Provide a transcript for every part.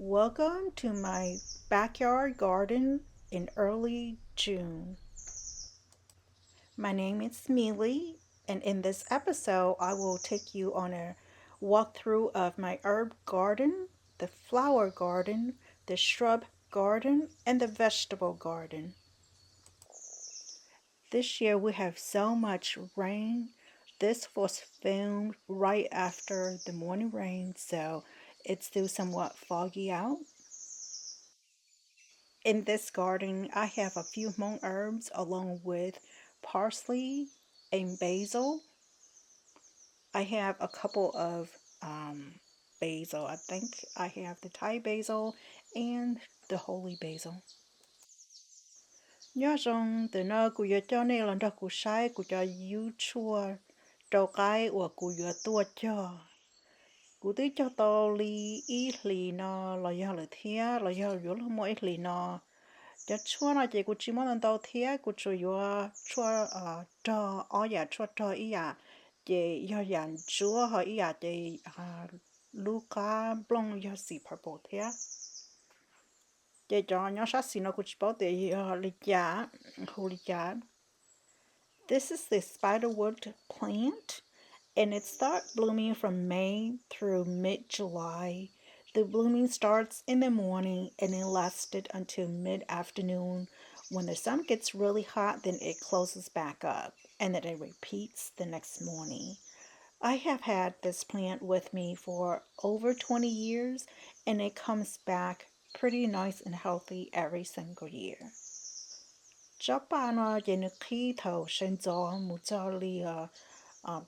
Welcome to my backyard garden in early June. My name is Mealy, and in this episode, I will take you on a walkthrough of my herb garden, the flower garden, the shrub garden, and the vegetable garden. This year we have so much rain. This was filmed right after the morning rain, so it's still somewhat foggy out. In this garden, I have a few Hmong herbs along with parsley and basil. I have a couple of basil. I think I have the Thai basil and the holy basil. Nhớ rằng từ nơi của giờ cho nên là đó của sai của cho yêu chua trâu cái và của giờ tua cho của tí cho to li ít li nó là do là thia là do là mỗi li nó cho chua nó chỉ của chỉ món tàu thía của chủ yếu chua cho ở nhà chua cho ý à chỉ do dàn chúa hỏi ý à chỉ Luca blong do xì purple thía chỉ cho nhau sát xì nó của chỉ bảo để lịch giá hồ lịch giá. This is the spiderwood plant, and it starts blooming from May through mid-July. The blooming starts in the morning and it lasted until mid-afternoon. When the sun gets really hot, then it closes back up and then it repeats the next morning. I have had this plant with me for over 20 years and it comes back pretty nice and healthy every single year. Japana jenaki thao shenzo muzali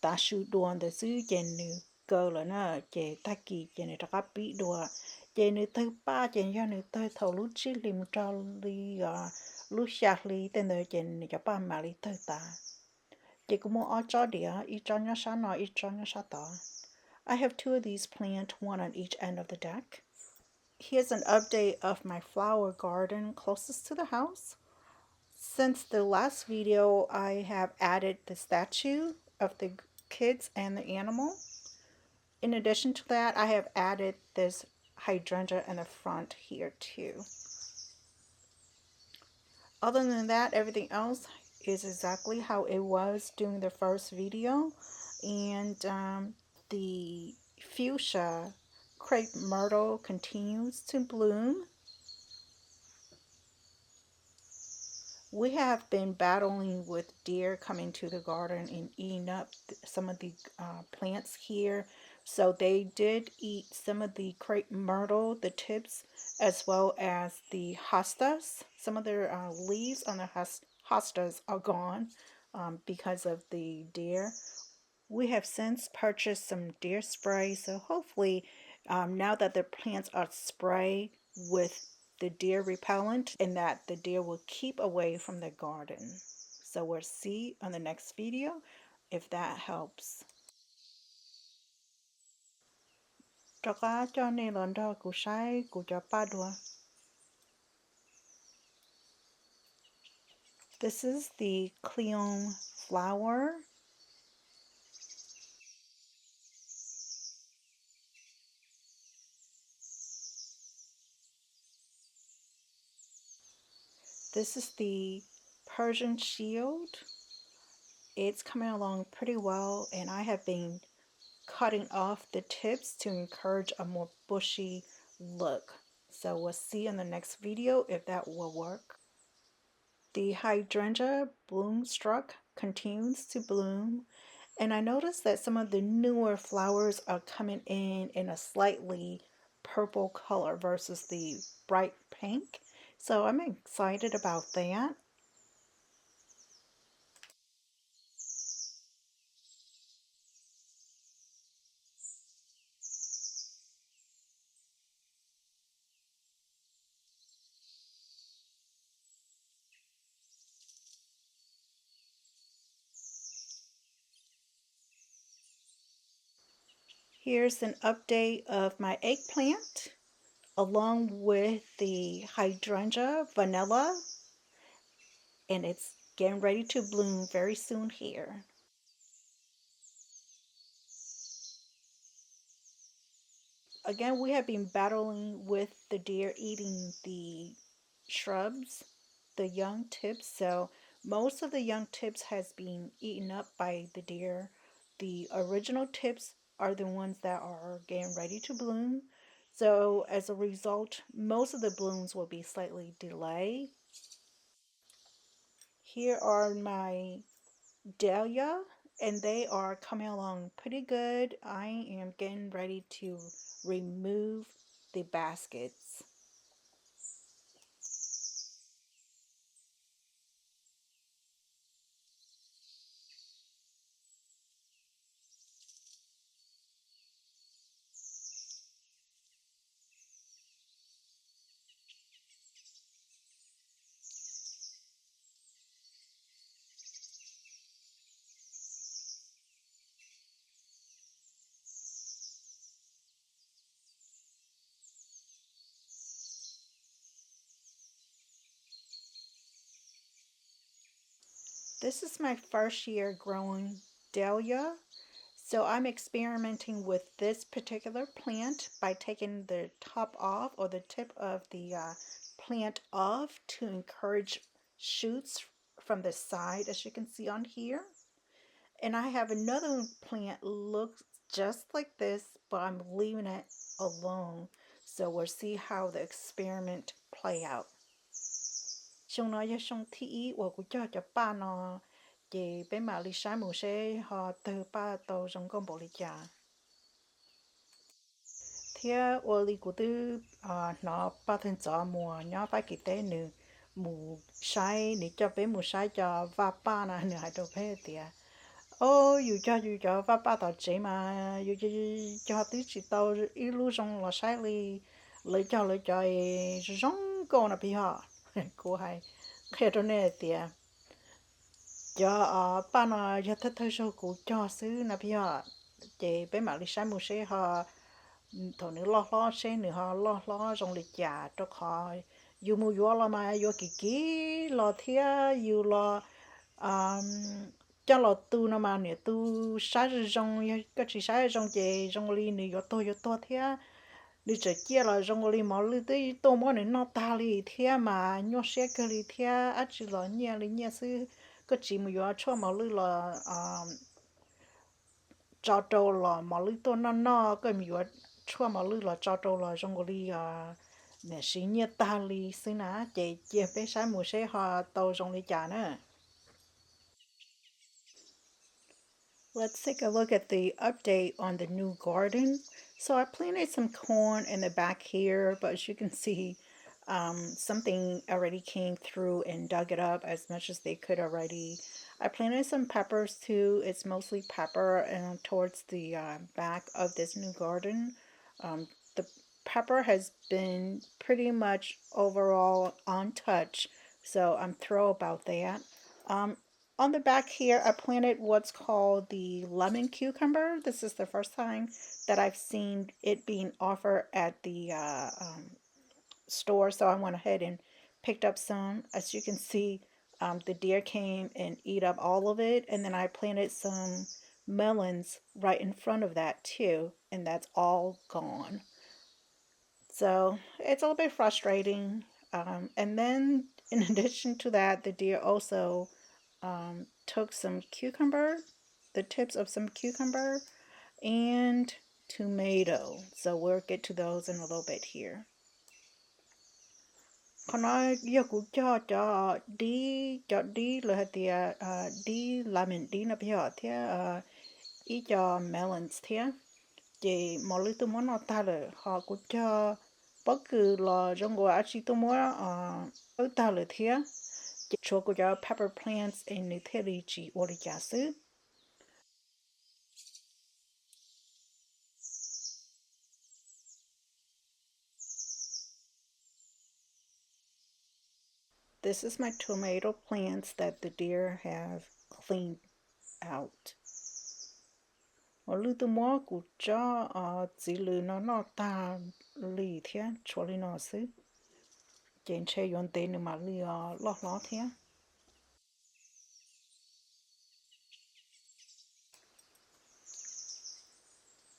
ta shu duan de su jenu cơ là nó chè ta kỳ chè này ta bị đùa chè này tới ba chè do này tới thầu lúc chỉ lim cho li lúc sạc li tên đời chè này cho ba mà li tới ta chè cũng muốn ở cho địa ít cho nhau sáng nọ ít cho nhau sáng tỏ. I have two of these plants, one on each end of the deck. Here's an update of my flower garden closest to the house. Since the last video, I have added the statue of the kids and the animal. In addition to that, I have added this hydrangea in the front here too. Other than that, everything else is exactly how it was during the first video. And the fuchsia crepe myrtle continues to bloom. We have been battling with deer coming to the garden and eating up some of the plants here. So they did eat some of the crepe myrtle, the tips, as well as the hostas. Some of their leaves on the hostas are gone because of the deer. We have since purchased some deer spray, so hopefully now that the plants are sprayed with the deer repellent and that the deer will keep away from the garden. So we'll see on the next video if that helps. This is the Cleome flower. This is the Persian shield. It's coming along pretty well, and I have been cutting off the tips to encourage a more bushy look. So we'll see in the next video if that will work. The hydrangea bloomstruck continues to bloom, and I noticed that some of the newer flowers are coming in a slightly purple color versus the bright pink. So I'm excited about that. Here's an update of my eggplant along with the hydrangea vanilla, and it's getting ready to bloom very soon here. again, we have been battling with the deer eating the shrubs, the young tips. So most of the young tips has been eaten up by the deer. The original tips are the ones that are getting ready to bloom. So as a result, most of the blooms will be slightly delayed. Here are my dahlia, and they are coming along pretty good. I am getting ready to remove the baskets. This is my first year growing dahlia, so I'm experimenting with this particular plant by taking the top off or the tip of the plant off to encourage shoots from the side, as you can see on here. And I have another plant looks just like this, but I'm leaving it alone. So we'll see how the experiment play out. Chúng nó cho xong thị của cho ba nó thì bên mà lý sáng mù sẽ họ từ ba tàu trong con bộ lý trả. Thì ở lý của tư nó ba thân gió mùa nhỏ phải kỳ tế nữ mù sai để cho bên mù sai cho và ba nó nữ hay đâu phải thì ô dù cho và ba tàu chế mà dù cho tứ chỉ tàu ít lúc trong là sai li lấy cho rong con là bị họ cô hay khi đó nè thì cho ba nó cho thật thật số cụ cho xứ là bị họ chế bên mà đi sai một xe họ thằng nữa lo xe nữa họ lo trong lịch trả cho họ dù mua vô là mà vô kỳ lo thia dù lo um, cho lo tu nó mà nè tu sai rồi trong cái chỉ sai trong chế trong ly nữa vô tôi thia đi chơi kia là trong ly mà ly tới tô món này nó ta ly thia mà nhớ xe cái ly thia á chỉ là nhẹ sư cái chỉ mà vô cho mà ly là cho trâu là mà ly tô nó cái mà vô cho mà ly là cho trâu là trong ly nè xí nhẹ ta ly xí ná chị chia bé sáng mùa xe họ tàu trong ly trà nữa. Let's take a look at the update on the new garden. So I planted some corn in the back here, but as you can see, something already came through and dug it up as much as they could already. I planted some peppers too. It's mostly pepper and towards the back of this new garden. The pepper has been pretty much overall untouched, so I'm thrilled about that. Um, on the back here, I planted what's called the lemon cucumber. This is the first time that I've seen it being offered at the store, so I went ahead and picked up some. As you can see, the deer came and eat up all of it, and then I planted some melons right in front of that too, and that's all gone. So it's a little bit frustrating. And then, in addition to that, the deer also took some cucumber, the tips of some cucumber, and tomato. So we'll get to those in a little bit here. Còn nói giờ cũng cho đi là thì đi làm mình đi nó bây giờ thì ý cho melons thì chị mọi thứ tôi muốn nó ta là họ cũng cho bất cứ là trong gọi chỉ tôi muốn ta là thì cho cô cho pepper plants and nutrient chỉ ở đây giả sử. This is my tomato plants that the deer have cleaned out. Ở lưu tôi mua của cho chỉ lừa nó ta lì thế cho lì nó xứ trên chơi yon tên mà lì lo thế.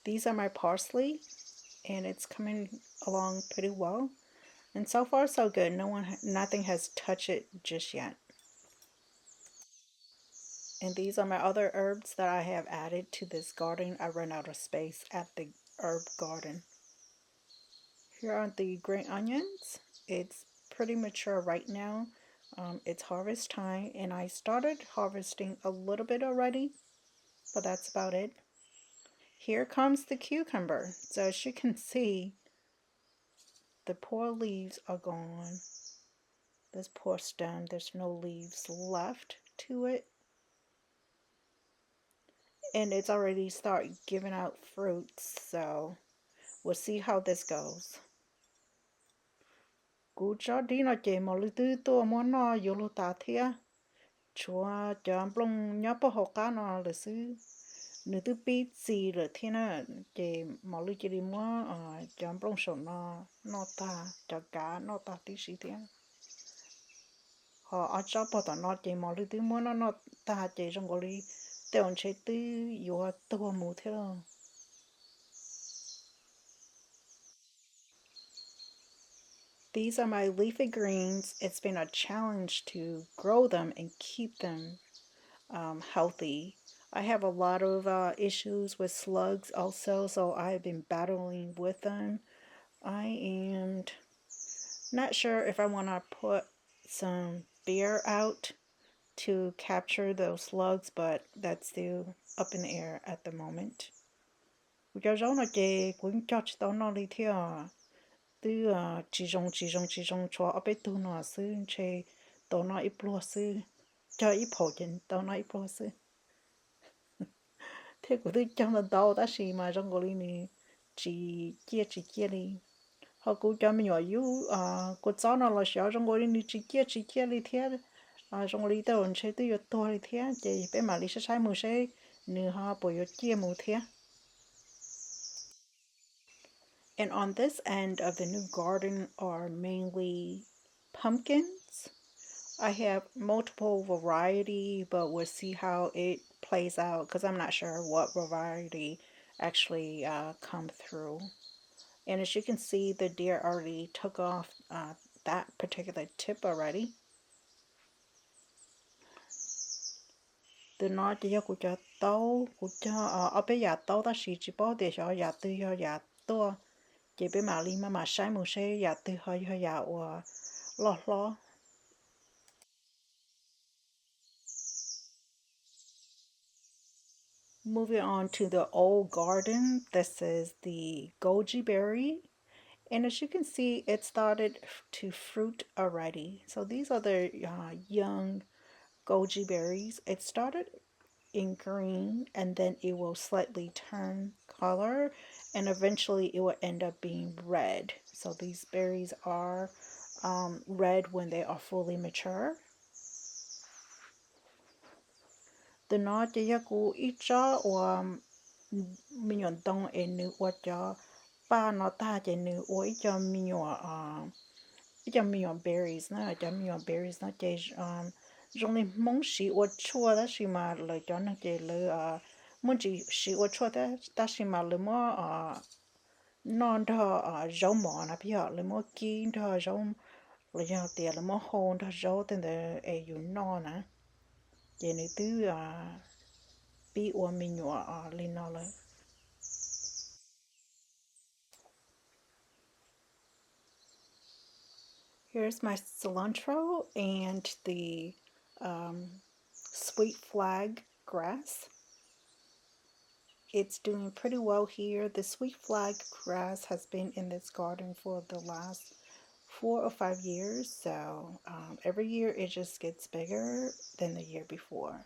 These are my parsley, and it's coming along pretty well. And so far, so good. Nothing has touched it just yet. And these are my other herbs that I have added to this garden. I ran out of space at the herb garden. Here are the green onions. It's pretty mature right now. It's harvest time, and I started harvesting a little bit already, but that's about it. Here comes the cucumber. So as you can see, the poor leaves are gone. This poor stem, there's no leaves left to it. And it's already started giving out fruits, so we'll see how this goes. Cú cho đi nó chạy mà lưu tư tô mà nó vô lô tà thia. Chúa cho plong nhớ bó hồ cá nó là sư. Nếu tư bí gì rồi thế nó chạy mà lưu chạy đi mà cho plong sổ nó ta cho cá nó ta tí xí thế. Họ ở cho bó tà nó chạy mà lưu tư mà nó ta chạy trong gò lý. Tèo chạy tư vô tô mù thế rồi. These are my leafy greens. It's been a challenge to grow them and keep them healthy. I have a lot of issues with slugs also, so I've been battling with them. I am not sure if I want to put some beer out to capture those slugs, but that's still up in the air at the moment. Từ chỉ rong cho ở bên tu nó sư chơi tao nó ít lo sư cho ít phổ chân tao nó ít lo sư thế của tôi trong là tao đã xì mà trong cái này chỉ chia đi họ cũng cho mình nhỏ yếu cô cháu nó là sợ trong cái này chỉ chia đi thế trong cái tao chơi tôi to đi thế chỉ bên mà đi sai một sai nữa họ bỏ chia một thế. And on this end of the new garden are mainly pumpkins. I have multiple variety, but we'll see how it plays out because I'm not sure what variety actually come through. And as you can see, the deer already took off that particular tip already. Từ nó chỉ cho của tàu của cho ở bên nhà tàu ta chỉ bảo để cho nhà tư cho nhà to chỉ bên mà li mà sai một sai nhà tư hơi hơi nhà lo lo. Moving on to the old garden, this is the goji berry. And as you can see, it started to fruit already. So these are the young goji berries. It started in green and then it will slightly turn color and eventually it will end up being red. So these berries are red when they are fully mature. The nó chỉ cú ít cho mình nhận tông em nữ qua cho ba nó ta chỉ nữ ôi cho mình nhận cho mình nhận berries nó cho mình nhận berries nó chỉ trong này mong xí ôi chua đó xí mà lời cho nó chỉ lời muốn chỉ xí ôi chua đó ta xí mà lời mua non đó rau mỏ nó bây giờ lời mua kín đó rau lời cho tiền lời mua hôn đó rau tên là dùng non nè chỉ nữ tứ bị ua mình nhỏ lên nóเลย. Here's my cilantro and the sweet flag grass. It's doing pretty well here. The sweet flag grass has been in this garden for the last 4 or 5 years, so every year it just gets bigger than the year before.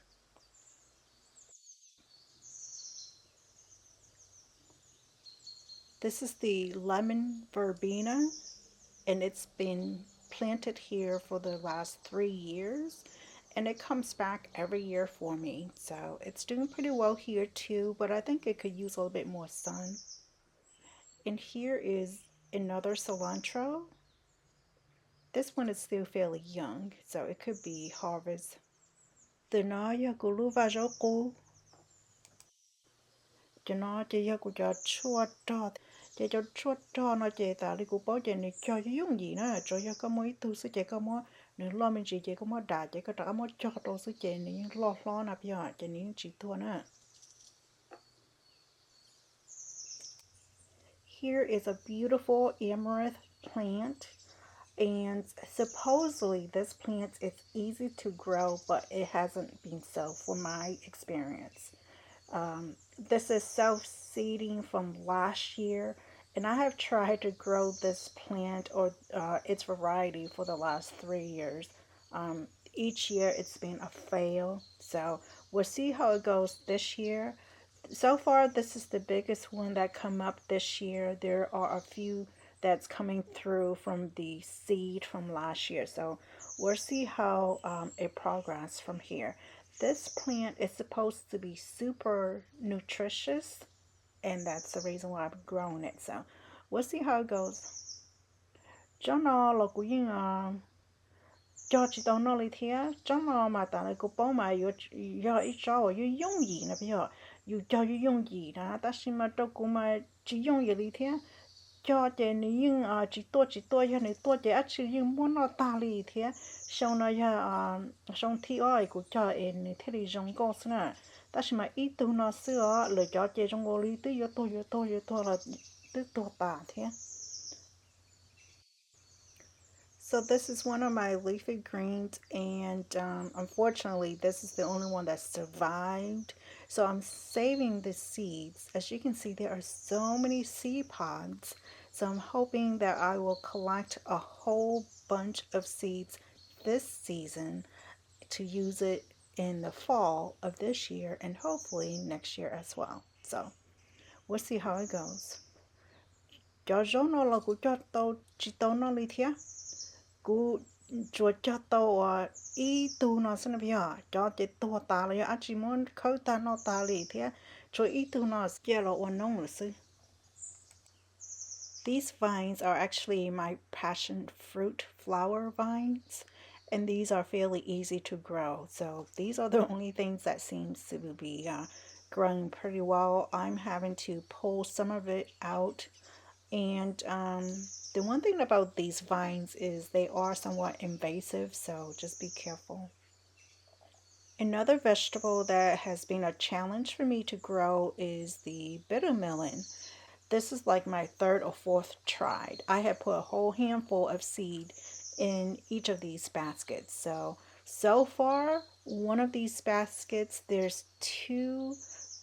This is the lemon verbena, and it's been planted here for the last 3 years, and it comes back every year for me. So it's doing pretty well here too, but I think it could use a little bit more sun. And here is another cilantro. This one is still fairly young, so it could be harvest. The naya gulu vajoku. The naya guja chua dot. chị cho chua cho nó chị ta đi cũng bảo chị này cho dùng gì nữa cho có mấy thứ sự chị có mỗi nếu lo mình chị có mỗi đá chị có trả mỗi cho đồ sự chị này lo nạp giờ chị này chỉ thua nữa. Here is a beautiful amaranth plant, and supposedly this plant is easy to grow, but it hasn't been so from my experience. This is self-seeding from last year, and I have tried to grow this plant or its variety for the last 3 years. Each year it's been a fail, so we'll see how it goes this year. So far, this is the biggest one that come up this year. There are a few that's coming through from the seed from last year, so we'll see how it progresses from here. This plant is supposed to be super nutritious, and that's the reason why I've grown it. So we'll see how it goes. Cho nó là cũng như cho chị tao nó lấy thế, cho nó mà tao lại cũng bảo mà yo ít cho yo dùng gì nè bây giờ, yo cho yo dùng gì đó, ta xin mà tao cũng mà chỉ dùng gì lấy thế, cho chị này nhưng chỉ tôi cho này tôi chị ăn chỉ nhưng muốn nó ta lấy thế, sau này sau thi ơi cũng cho em này thế thì dùng có nữa, ta xin mà ít tu nó xưa lời cho chị trong ngồi lấy tới yo tôi là tới tôi ta thế. So this is one of my leafy greens, and unfortunately, this is the only one that survived. So I'm saving the seeds. As you can see, there are so many seed pods. So I'm hoping that I will collect a whole bunch of seeds this season to use it in the fall of this year and hopefully next year as well. So we'll see how it goes. Cho nó là của cho tao chỉ tao nó đi theo cú chuột cho tao ý tu nó xin bây giờ cho cái tua ta lấy à chỉ muốn khâu ta nó ta lấy thế cho ý tu nó kia là ổn nông rồi sư. These vines are actually my passion fruit flower vines, and these are fairly easy to grow. So these are the only things that seems to be growing pretty well. I'm having to pull some of it out. And the one thing about these vines is they are somewhat invasive, so just be careful. Another vegetable that has been a challenge for me to grow is the bitter melon. This is like my third or fourth try. I have put a whole handful of seed in each of these baskets. So far, one of these baskets, there's two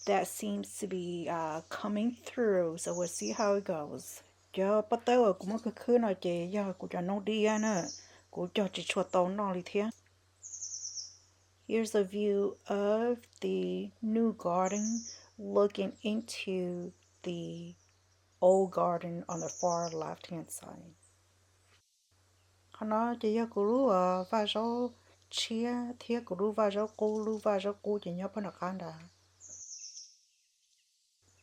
that seems to be coming through. So we'll see how it goes. Cho bắt đầu cũng có khứ nào chị do của cho nó đi nữa, của cho chị cho tao nó đi thế. Here's a view of the new garden looking into the old garden on the far left hand side. Nó chỉ có cú và số chia thiết cú và số cú chỉ nhớ bên cái đó.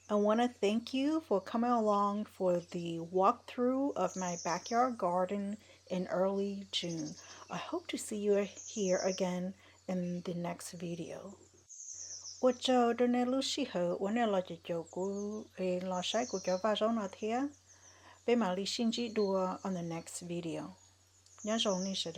I want to thank you for coming along for the walkthrough of my backyard garden in early June. I hope to see you here again in the next video. Ủa cho đôi này lúc xí hở, ủa này là chỉ cho cô lo sai của cho và nó thế. Bé mà lý xin chỉ đùa on the next video. Nhớ rồi ní sẽ